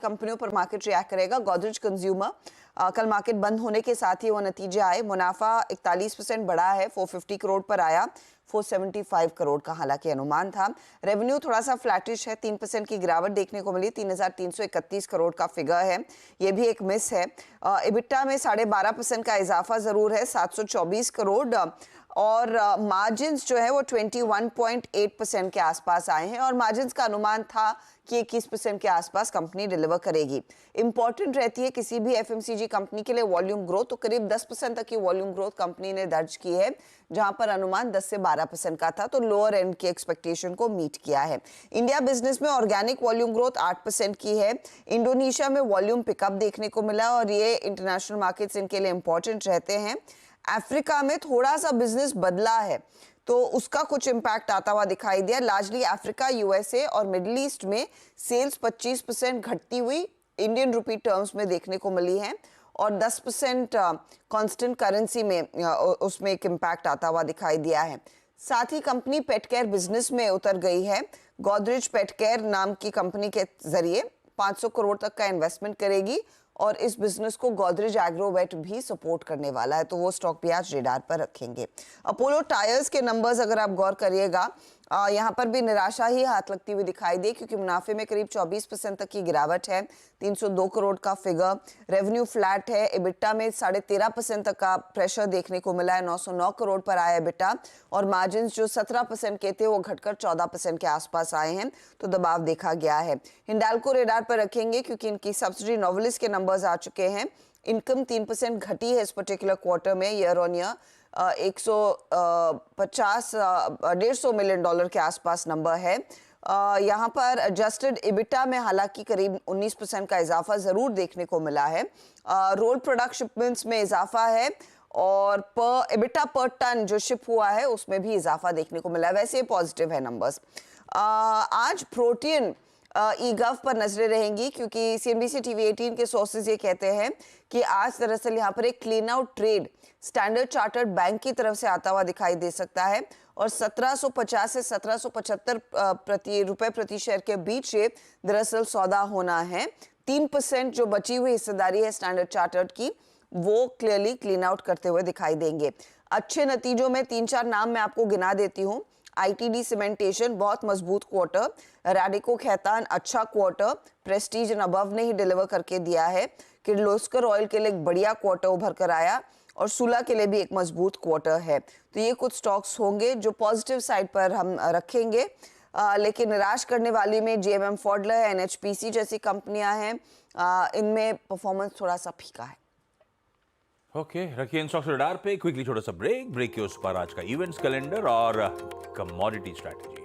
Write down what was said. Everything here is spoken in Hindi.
कंपनियों पर मार्केट रिएक्ट करेगा। गोदरेज कंज्यूमर कल मार्केट बंद होने के साथ ही वो नतीजे आए। मुनाफा 41% बढ़ा है, 450 करोड़ पर आया, 475 करोड़ का हालांकि अनुमान था। रेवेन्यू थोड़ा सा फ्लैटिश है, 3% की गिरावट देखने को मिली, 3,331 करोड़ का फिगर है, ये भी एक मिस है। इबिट्टा में 12.5% का इजाफा जरूर है, 724 करोड़, और मार्जिन्स जो है वो 21.8% के आसपास आए हैं और मार्जिन्स का अनुमान था कि 21% के आसपास कंपनी डिलीवर करेगी। इंपॉर्टेंट रहती है किसी भी एफएमसीजी कंपनी के लिए वॉल्यूम ग्रोथ, तो करीब 10% तक की वॉल्यूम ग्रोथ कंपनी ने दर्ज की है, जहां पर अनुमान 10 से 12% का था, तो लोअर एंड की एक्सपेक्टेशन को मीट किया है। इंडिया बिजनेस में ऑर्गेनिक वॉल्यूम ग्रोथ 8% की है। इंडोनेशिया में वॉल्यूम पिकअप देखने को मिला और ये इंटरनेशनल मार्केट्स इनके लिए इंपॉर्टेंट रहते हैं। अफ्रीका में थोड़ा सा बिजनेस बदला है, तो उसका कुछ इंपैक्ट आता हुआ दिखाई दिया। लार्जली अफ्रीका, यूएसए और मिडिल ईस्ट में सेल्स 25% घटती हुई इंडियन रुपी टर्म्स में देखने को मिली है और 10% कांस्टेंट करेंसी में उसमें एक इंपैक्ट आता हुआ दिखाई दिया है। साथ ही कंपनी पेट केयर बिजनेस में उतर गई है। गोदरेज पेट केयर नाम की कंपनी के जरिए 500 करोड़ तक का इन्वेस्टमेंट करेगी और इस बिजनेस को गोदरेज एग्रोवेट भी सपोर्ट करने वाला है, तो वो स्टॉक भी आज रेडार पर रखेंगे। अपोलो टायर्स के नंबर्स अगर आप गौर करिएगा, यहाँ पर भी निराशा ही हाथ लगती हुई दिखाई दी, क्योंकि मुनाफे में करीब 24% तक की गिरावट है, 302 करोड़ का फिगर। रेवेन्यू फ्लैट है, इबिट्टा में 13.5% तक का प्रेशर देखने को मिला है, 909 करोड़ पर आया इबिट्टा, और मार्जिन जो 17% के थे वो घटकर 14% के आसपास आए हैं, तो दबाव देखा गया है। हिंडाल्को रेडार पर रखेंगे क्योंकि इनकी सब्सिडी नोवेलिस के नंबर्स आ चुके हैं। इनकम 3% घटी है इस पर्टिकुलर क्वार्टर में, year on year 150 million dollar के आसपास नंबर है। यहाँ पर एडजस्टेड इबिटा में हालांकि करीब 19% का इजाफा जरूर देखने को मिला है। रोल प्रोडक्ट शिपमेंट्स में इजाफा है और पर इबिटा पर टन जो शिप हुआ है उसमें भी इजाफा देखने को मिला है। वैसे पॉजिटिव है नंबर्स। आज प्रोटीन ईगव पर नजरें रहेंगी, क्योंकि सीएनबीसी टीवी 18 के सोर्सेज ये कहते हैं कि आज दरअसल यहाँ पर एक clean out trade standard chartered bank की तरफ से आता हुआ दिखाई दे सकता है और 1750 से 1775 रुपए प्रति शेयर के बीच से दरअसल सौदा होना है। 3% जो बची हुई हिस्सेदारी है स्टैंडर्ड चार्टर्ड की, वो क्लियरली क्लीन आउट करते हुए दिखाई देंगे। अच्छे नतीजों में 3-4 नाम मैं आपको गिना देती हूँ। आईटीडी सीमेंटेशन बहुत मजबूत क्वार्टर, रैडिको खैतान अच्छा क्वार्टर, प्रेस्टीज एंड अबव ने ही डिलीवर करके दिया है, किर्लोस्कर ऑयल के लिए एक बढ़िया क्वार्टर उभर कर आया और सुला के लिए भी एक मजबूत क्वार्टर है। तो ये कुछ स्टॉक्स होंगे जो पॉजिटिव साइड पर हम रखेंगे। लेकिन निराश करने वाली में जेएमएम फॉडलर, एनएचपीसी जैसी कंपनियां हैं, इनमें परफॉर्मेंस थोड़ा सा फीका है। ओके, रखिए इन स्टॉक्स रडार पे। क्विकली छोटा सा ब्रेक के उस पर आज का इवेंट्स कैलेंडर और कमोडिटी स्ट्रैटेजी।